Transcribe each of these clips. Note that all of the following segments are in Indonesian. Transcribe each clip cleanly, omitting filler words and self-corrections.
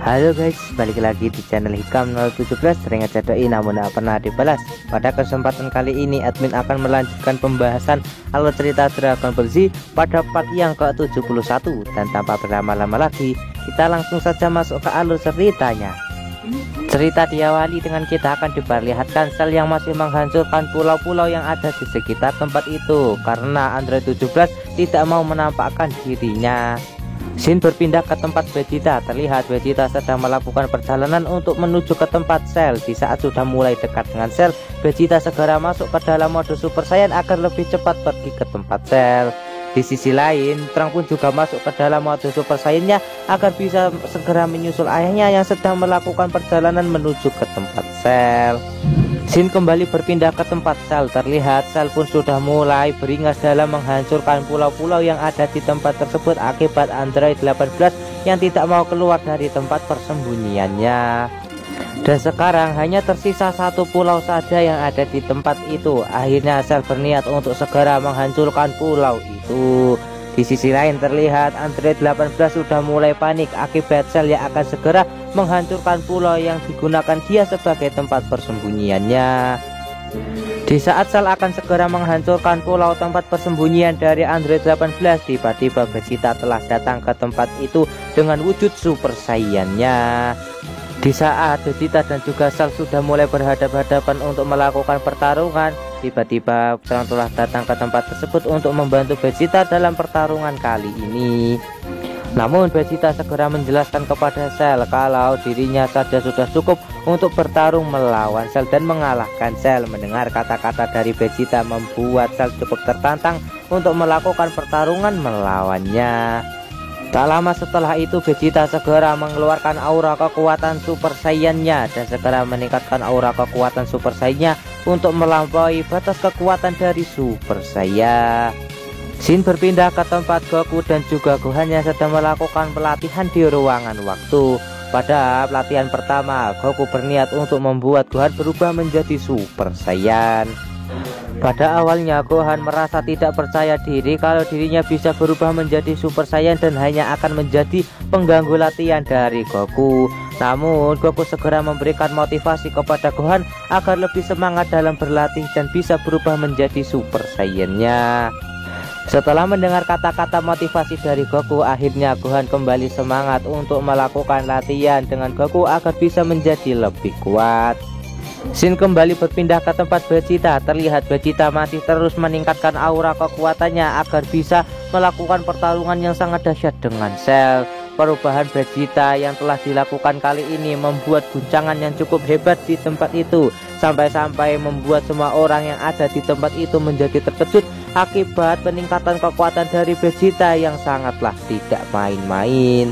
Halo guys, balik lagi di channel Hikam 017. Sering aja doi namun tak pernah dibalas. Pada kesempatan kali ini admin akan melanjutkan pembahasan alur cerita Dragon Ball Z pada part yang ke-71. Dan tanpa berlama-lama lagi, kita langsung saja masuk ke alur ceritanya. Cerita diawali dengan kita akan diperlihatkan Cell yang masih menghancurkan pulau-pulau yang ada di sekitar tempat itu, karena Android 17 tidak mau menampakkan dirinya. Scene berpindah ke tempat Vegeta. Terlihat Vegeta sedang melakukan perjalanan untuk menuju ke tempat Cell. Di saat sudah mulai dekat dengan Cell, Vegeta segera masuk ke dalam mode Super Saiyan agar lebih cepat pergi ke tempat Cell. Di sisi lain, Trunks pun juga masuk ke dalam mode Super Saiyan-nya agar bisa segera menyusul ayahnya yang sedang melakukan perjalanan menuju ke tempat Cell. Scene kembali berpindah ke tempat Cell. Terlihat Cell pun sudah mulai beringas dalam menghancurkan pulau-pulau yang ada di tempat tersebut akibat Android 18 yang tidak mau keluar dari tempat persembunyiannya. Dan sekarang hanya tersisa satu pulau saja yang ada di tempat itu. Akhirnya Cell berniat untuk segera menghancurkan pulau itu. Di sisi lain terlihat Android 18 sudah mulai panik akibat Cell yang akan segera menghancurkan pulau yang digunakan dia sebagai tempat persembunyiannya. Di saat Cell akan segera menghancurkan pulau tempat persembunyian dari Android 18, tiba-tiba Vegeta telah datang ke tempat itu dengan wujud Super Saiyan-nya. Di saat Vegeta dan juga Cell sudah mulai berhadapan-hadapan untuk melakukan pertarungan, tiba-tiba Trunks telah datang ke tempat tersebut untuk membantu Vegeta dalam pertarungan kali ini. Namun Vegeta segera menjelaskan kepada Cell kalau dirinya saja sudah cukup untuk bertarung melawan Cell dan mengalahkan Cell. Mendengar kata-kata dari Vegeta membuat Cell cukup tertantang untuk melakukan pertarungan melawannya. Tak lama setelah itu Vegeta segera mengeluarkan aura kekuatan Super Saiyan-nya dan segera meningkatkan aura kekuatan Super Saiyan-nya untuk melampaui batas kekuatan dari Super Saiyan. Scene berpindah ke tempat Goku dan juga Gohan yang sedang melakukan pelatihan di ruangan waktu. Pada pelatihan pertama, Goku berniat untuk membuat Gohan berubah menjadi Super Saiyan. Pada awalnya Gohan merasa tidak percaya diri kalau dirinya bisa berubah menjadi Super Saiyan dan hanya akan menjadi pengganggu latihan dari Goku. Namun Goku segera memberikan motivasi kepada Gohan agar lebih semangat dalam berlatih dan bisa berubah menjadi Super Saiyan-nya. Setelah mendengar kata-kata motivasi dari Goku, akhirnya Gohan kembali semangat untuk melakukan latihan dengan Goku agar bisa menjadi lebih kuat. Scene kembali berpindah ke tempat Vegeta. Terlihat Vegeta masih terus meningkatkan aura kekuatannya agar bisa melakukan pertarungan yang sangat dahsyat dengan Cell. Perubahan Vegeta yang telah dilakukan kali ini membuat guncangan yang cukup hebat di tempat itu, sampai-sampai membuat semua orang yang ada di tempat itu menjadi terkejut akibat peningkatan kekuatan dari Vegeta yang sangatlah tidak main-main.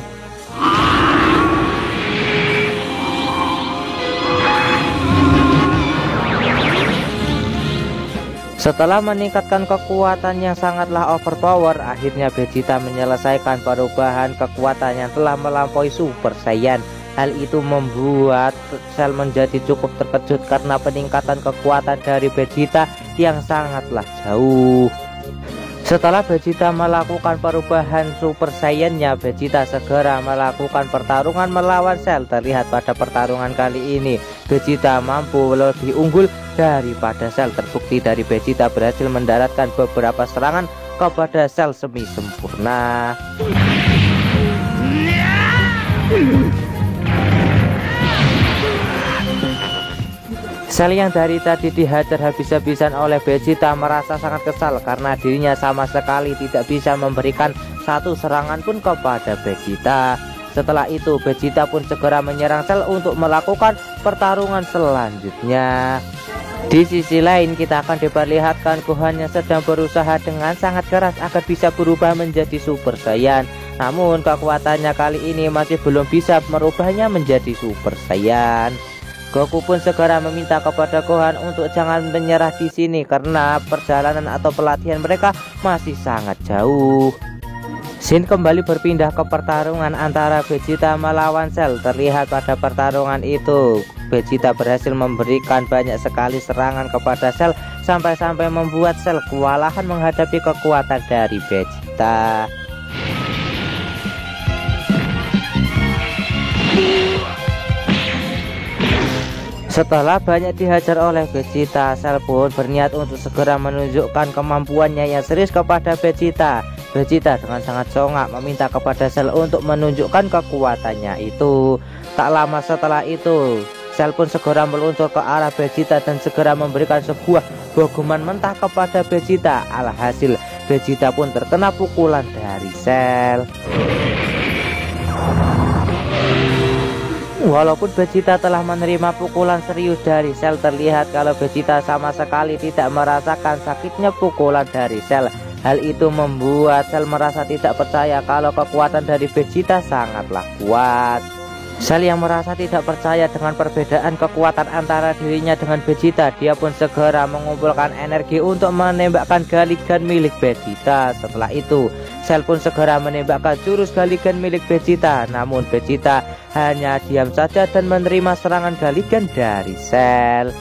Setelah meningkatkan kekuatan yang sangatlah overpower, akhirnya Vegeta menyelesaikan perubahan kekuatan yang telah melampaui Super Saiyan. Hal itu membuat Cell menjadi cukup terkejut karena peningkatan kekuatan dari Vegeta yang sangatlah jauh. Setelah Vegeta melakukan perubahan Super Saiyan-nya, Vegeta segera melakukan pertarungan melawan Cell. Terlihat pada pertarungan kali ini Vegeta mampu lebih unggul daripada Cell. Terbukti dari Vegeta berhasil mendaratkan beberapa serangan kepada Cell semi sempurna. Cell yang dari tadi dihajar habis-habisan oleh Vegeta merasa sangat kesal karena dirinya sama sekali tidak bisa memberikan satu serangan pun kepada Vegeta. Setelah itu Vegeta pun segera menyerang Cell untuk melakukan pertarungan selanjutnya. Di sisi lain kita akan diperlihatkan Gohan yang sedang berusaha dengan sangat keras agar bisa berubah menjadi Super Saiyan. Namun kekuatannya kali ini masih belum bisa merubahnya menjadi Super Saiyan. Goku pun segera meminta kepada Gohan untuk jangan menyerah di sini karena perjalanan atau pelatihan mereka masih sangat jauh. Scene kembali berpindah ke pertarungan antara Vegeta melawan Cell. Terlihat pada pertarungan itu Vegeta berhasil memberikan banyak sekali serangan kepada Cell sampai-sampai membuat Cell kewalahan menghadapi kekuatan dari Vegeta. Setelah banyak dihajar oleh Vegeta, Cell pun berniat untuk segera menunjukkan kemampuannya yang serius kepada Vegeta. Vegeta dengan sangat songak meminta kepada Cell untuk menunjukkan kekuatannya itu. Tak lama setelah itu, Cell pun segera meluncur ke arah Vegeta dan segera memberikan sebuah bogoman mentah kepada Vegeta. Alhasil Vegeta pun terkena pukulan dari Cell. Walaupun Vegeta telah menerima pukulan serius dari Cell, terlihat kalau Vegeta sama sekali tidak merasakan sakitnya pukulan dari Cell. Hal itu membuat Cell merasa tidak percaya kalau kekuatan dari Vegeta sangatlah kuat. Cell yang merasa tidak percaya dengan perbedaan kekuatan antara dirinya dengan Vegeta, dia pun segera mengumpulkan energi untuk menembakkan Galigan milik Vegeta. Setelah itu, Cell pun segera menembakkan jurus Galigan milik Vegeta. Namun Vegeta hanya diam saja dan menerima serangan Galigan dari Cell.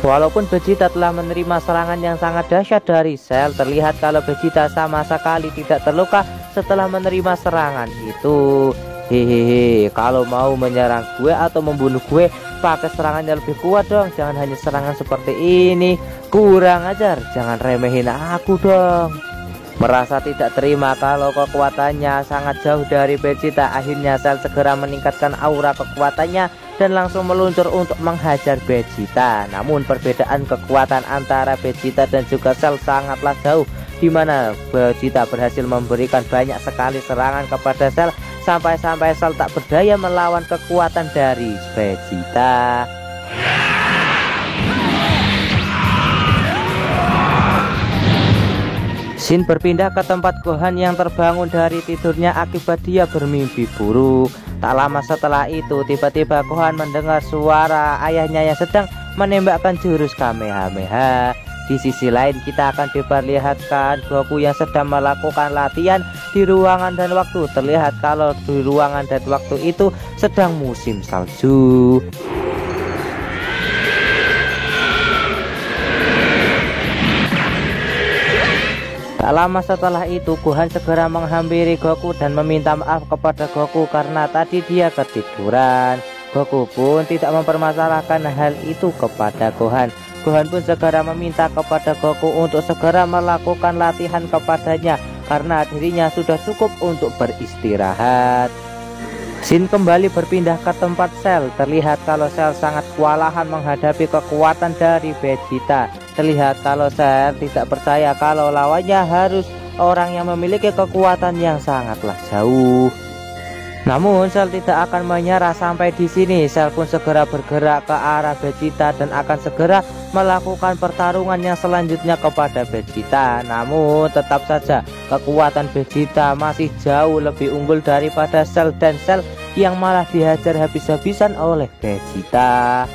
Walaupun Vegeta telah menerima serangan yang sangat dahsyat dari Cell, terlihat kalau Vegeta sama sekali tidak terluka setelah menerima serangan itu. Hehehe, kalau mau menyerang gue atau membunuh gue, pakai serangan yang lebih kuat dong. Jangan hanya serangan seperti ini. Kurang ajar, jangan remehin aku dong. Merasa tidak terima kalau kekuatannya sangat jauh dari Vegeta, akhirnya Cell segera meningkatkan aura kekuatannya dan langsung meluncur untuk menghajar Vegeta. Namun perbedaan kekuatan antara Vegeta dan juga Cell sangatlah jauh, di mana Vegeta berhasil memberikan banyak sekali serangan kepada Cell sampai-sampai Cell tak berdaya melawan kekuatan dari Vegeta. Shin berpindah ke tempat Gohan yang terbangun dari tidurnya akibat dia bermimpi buruk. Tak lama setelah itu, tiba-tiba Gohan mendengar suara ayahnya yang sedang menembakkan jurus Kamehameha. Di sisi lain, kita akan diperlihatkan Goku yang sedang melakukan latihan di ruangan dan waktu. Terlihat kalau di ruangan dan waktu itu sedang musim salju. Tak lama setelah itu, Gohan segera menghampiri Goku dan meminta maaf kepada Goku karena tadi dia ketiduran. Goku pun tidak mempermasalahkan hal itu kepada Gohan. Gohan pun segera meminta kepada Goku untuk segera melakukan latihan kepadanya karena dirinya sudah cukup untuk beristirahat. Shin kembali berpindah ke tempat Cell. Terlihat kalau Cell sangat kewalahan menghadapi kekuatan dari Vegeta. Terlihat kalau Cell tidak percaya kalau lawannya harus orang yang memiliki kekuatan yang sangatlah jauh. Namun Cell tidak akan menyerah sampai di sini. Cell pun segera bergerak ke arah Vegeta dan akan segera melakukan pertarungan yang selanjutnya kepada Vegeta. Namun tetap saja kekuatan Vegeta masih jauh lebih unggul daripada Cell, dan Cell yang malah dihajar habis-habisan oleh Vegeta.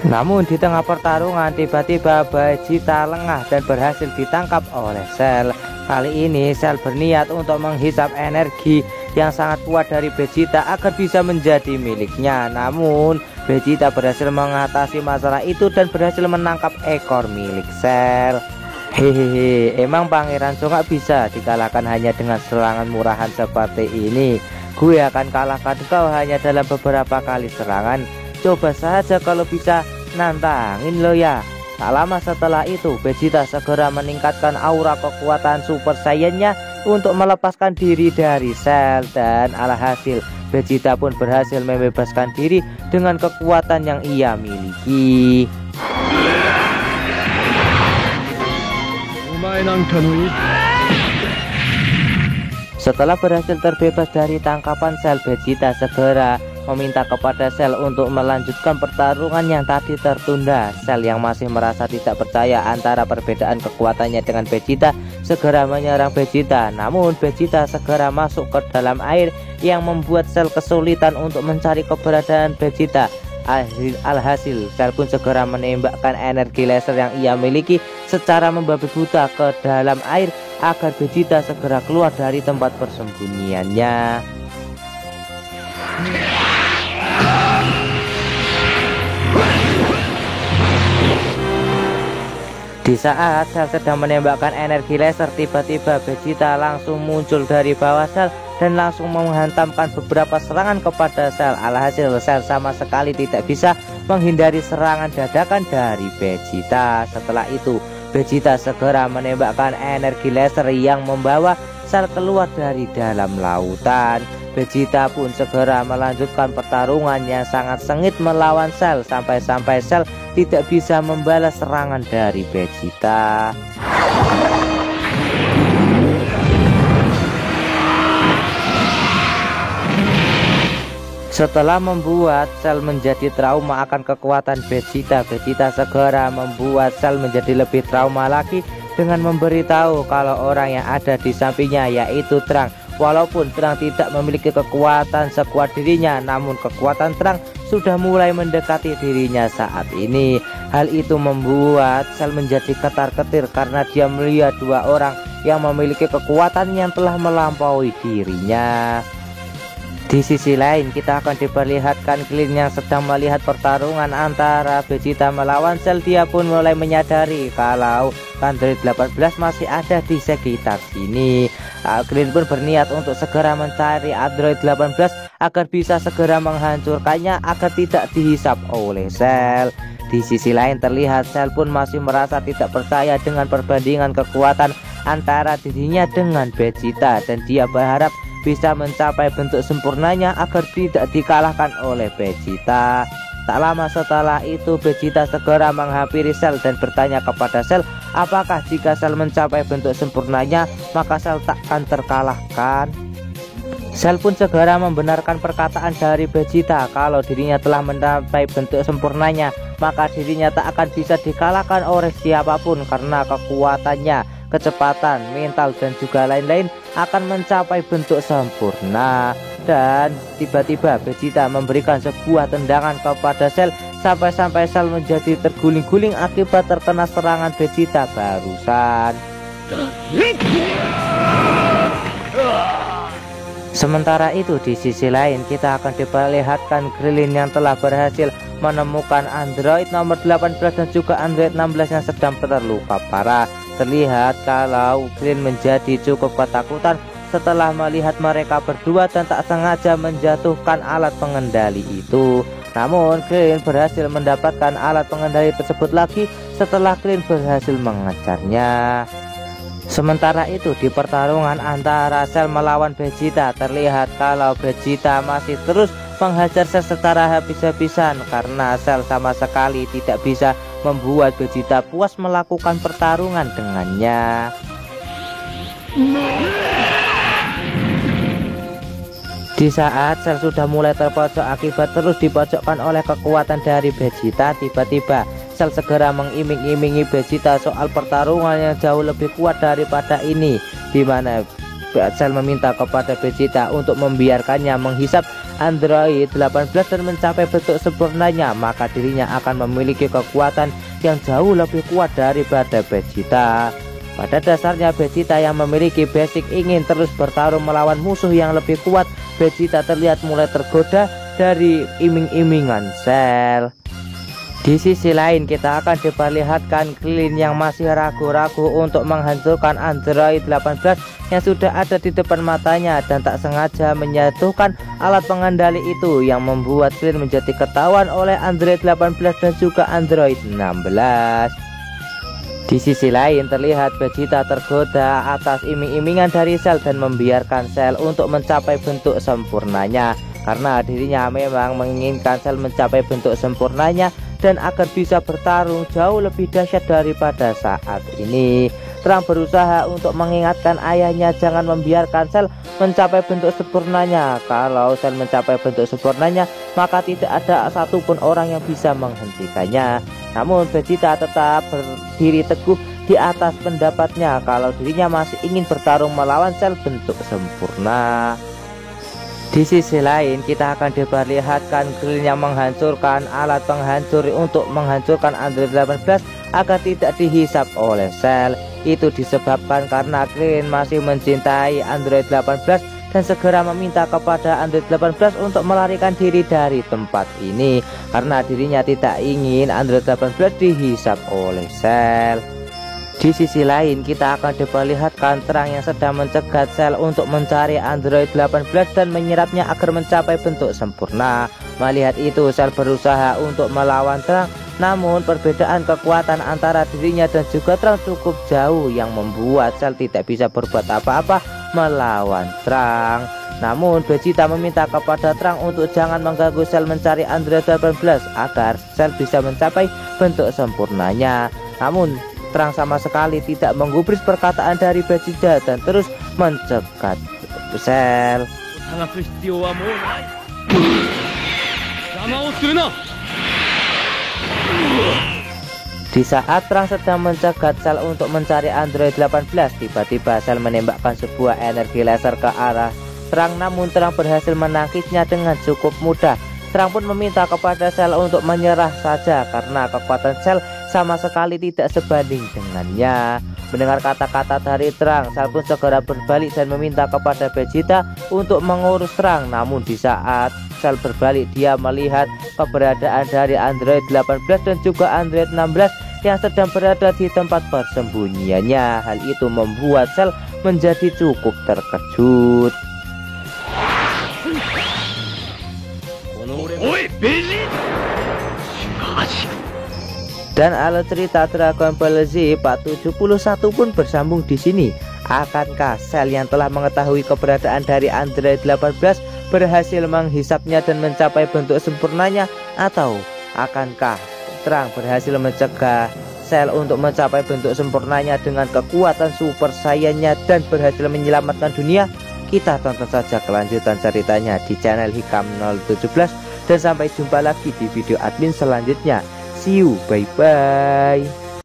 Namun di tengah pertarungan tiba-tiba Vegeta lengah dan berhasil ditangkap oleh Cell. Kali ini Cell berniat untuk menghisap energi yang sangat kuat dari Vegeta agar bisa menjadi miliknya. Namun Vegeta berhasil mengatasi masalah itu dan berhasil menangkap ekor milik Cell. Hehehe, emang Pangeran Songak bisa dikalahkan hanya dengan serangan murahan seperti ini? Gue akan kalahkan kau hanya dalam beberapa kali serangan. Coba saja kalau bisa nantangin lo ya. Tak lama setelah itu, Vegeta segera meningkatkan aura kekuatan Super Saiyan-nya untuk melepaskan diri dari Cell, dan alhasil Vegeta pun berhasil membebaskan diri dengan kekuatan yang ia miliki. Setelah berhasil terbebas dari tangkapan Cell, Vegeta segera meminta kepada Cell untuk melanjutkan pertarungan yang tadi tertunda. Cell yang masih merasa tidak percaya antara perbedaan kekuatannya dengan Vegeta segera menyerang Vegeta. Namun Vegeta segera masuk ke dalam air yang membuat Cell kesulitan untuk mencari keberadaan Vegeta. Alhasil Cell pun segera menembakkan energi laser yang ia miliki secara membabi buta ke dalam air agar Vegeta segera keluar dari tempat persembunyiannya. Di saat Cell sedang menembakkan energi laser, tiba-tiba Vegeta langsung muncul dari bawah Cell dan langsung menghantamkan beberapa serangan kepada Cell. Alhasil Cell sama sekali tidak bisa menghindari serangan dadakan dari Vegeta. Setelah itu Vegeta segera menembakkan energi laser yang membawa Cell keluar dari dalam lautan. Vegeta pun segera melanjutkan pertarungan yang sangat sengit melawan Cell sampai-sampai Cell tidak bisa membalas serangan dari Vegeta. Setelah membuat Cell menjadi trauma akan kekuatan Vegeta, Vegeta segera membuat Cell menjadi lebih trauma lagi dengan memberitahu kalau orang yang ada di sampingnya yaitu Trunks. Walaupun Trunks tidak memiliki kekuatan sekuat dirinya, namun kekuatan Trunks sudah mulai mendekati dirinya saat ini. Hal itu membuat Cell menjadi ketar-ketir karena dia melihat dua orang yang memiliki kekuatan yang telah melampaui dirinya. Di sisi lain kita akan diperlihatkan Krillin yang sedang melihat pertarungan antara Vegeta melawan Cell. Dia pun mulai menyadari kalau Android 18 masih ada di sekitar sini. Krillin pun berniat untuk segera mencari Android 18 agar bisa segera menghancurkannya agar tidak dihisap oleh Cell. Di sisi lain terlihat Cell pun masih merasa tidak percaya dengan perbandingan kekuatan antara dirinya dengan Vegeta dan dia berharap bisa mencapai bentuk sempurnanya agar tidak dikalahkan oleh Vegeta. Tak lama setelah itu Vegeta segera menghampiri Cell dan bertanya kepada Cell apakah jika Cell mencapai bentuk sempurnanya maka Cell takkan terkalahkan. Cell pun segera membenarkan perkataan dari Vegeta kalau dirinya telah mencapai bentuk sempurnanya maka dirinya tak akan bisa dikalahkan oleh siapapun karena kekuatannya, kecepatan, mental dan juga lain-lain akan mencapai bentuk sempurna. Dan tiba-tiba Vegeta memberikan sebuah tendangan kepada Cell sampai-sampai Cell menjadi terguling-guling akibat terkena serangan Vegeta barusan. Sementara itu di sisi lain kita akan diperlihatkan Krillin yang telah berhasil menemukan Android nomor 18 dan juga Android 16 yang sedang terluka parah. Terlihat kalau Krillin menjadi cukup ketakutan setelah melihat mereka berdua dan tak sengaja menjatuhkan alat pengendali itu. Namun Krillin berhasil mendapatkan alat pengendali tersebut lagi setelah Krillin berhasil mengejarnya. Sementara itu di pertarungan antara Cell melawan Vegeta terlihat kalau Vegeta masih terus menghajar Cell secara habis-habisan karena Cell sama sekali tidak bisa membuat Vegeta puas melakukan pertarungan dengannya. Di saat Cell sudah mulai terpojok akibat terus dipojokkan oleh kekuatan dari Vegeta, tiba-tiba Cell segera mengiming-imingi Vegeta soal pertarungan yang jauh lebih kuat daripada ini, di mana Cell meminta kepada Vegeta untuk membiarkannya menghisap Android 18 dan mencapai bentuk sempurnanya, maka dirinya akan memiliki kekuatan yang jauh lebih kuat daripada Vegeta. Pada dasarnya Vegeta yang memiliki basic ingin terus bertarung melawan musuh yang lebih kuat. Vegeta terlihat mulai tergoda dari iming-imingan Cell. Di sisi lain kita akan diperlihatkan Krillin yang masih ragu-ragu untuk menghancurkan Android 18 yang sudah ada di depan matanya dan tak sengaja menjatuhkan alat pengendali itu yang membuat Krillin menjadi ketahuan oleh Android 18 dan juga Android 16. Di sisi lain terlihat Vegeta tergoda atas iming-imingan dari Cell dan membiarkan Cell untuk mencapai bentuk sempurnanya karena dirinya memang menginginkan Cell mencapai bentuk sempurnanya dan agar bisa bertarung jauh lebih dahsyat daripada saat ini. Trunks berusaha untuk mengingatkan ayahnya jangan membiarkan Cell mencapai bentuk sempurnanya. Kalau Cell mencapai bentuk sempurnanya maka tidak ada satupun orang yang bisa menghentikannya. Namun Vegeta tetap berdiri teguh di atas pendapatnya kalau dirinya masih ingin bertarung melawan Cell bentuk sempurna. Di sisi lain kita akan diperlihatkan Krillin yang menghancurkan alat penghancur untuk menghancurkan Android 18 agar tidak dihisap oleh Cell. Itu disebabkan karena Krillin masih mencintai Android 18 dan segera meminta kepada Android 18 untuk melarikan diri dari tempat ini karena dirinya tidak ingin Android 18 dihisap oleh Cell. Di sisi lain, kita akan diperlihatkan Terang yang sedang mencegat Cell untuk mencari Android 18 dan menyerapnya agar mencapai bentuk sempurna. Melihat itu, Cell berusaha untuk melawan Terang, namun perbedaan kekuatan antara dirinya dan juga Terang cukup jauh yang membuat Cell tidak bisa berbuat apa-apa melawan Terang. Namun Vegeta meminta kepada Terang untuk jangan mengganggu Cell mencari Android 18 agar Cell bisa mencapai bentuk sempurnanya. Namun Terang sama sekali tidak menggubris perkataan dari Vegeta dan terus mencegat Cell. Di saat Terang sedang mencegat Cell untuk mencari Android 18, tiba-tiba Cell menembakkan sebuah energi laser ke arah Terang, namun Terang berhasil menangkisnya dengan cukup mudah. Terang pun meminta kepada Cell untuk menyerah saja karena kekuatan Cell sama sekali tidak sebanding dengannya. Mendengar kata-kata dari Terang, Cell pun segera berbalik dan meminta kepada Vegeta untuk mengurus Terang. Namun di saat Cell berbalik, dia melihat keberadaan dari Android 18 dan juga Android 16 yang sedang berada di tempat persembunyiannya. Hal itu membuat Cell menjadi cukup terkejut. Dan alur cerita Dragon Ball Z Part 71 pun bersambung di sini. Akankah Cell yang telah mengetahui keberadaan dari Android 18 berhasil menghisapnya dan mencapai bentuk sempurnanya, atau akankah Terang berhasil mencegah Cell untuk mencapai bentuk sempurnanya dengan kekuatan super saiyannya dan berhasil menyelamatkan dunia? Kita tonton saja kelanjutan ceritanya di channel Hikam 017 dan sampai jumpa lagi di video admin selanjutnya. See you, bye bye.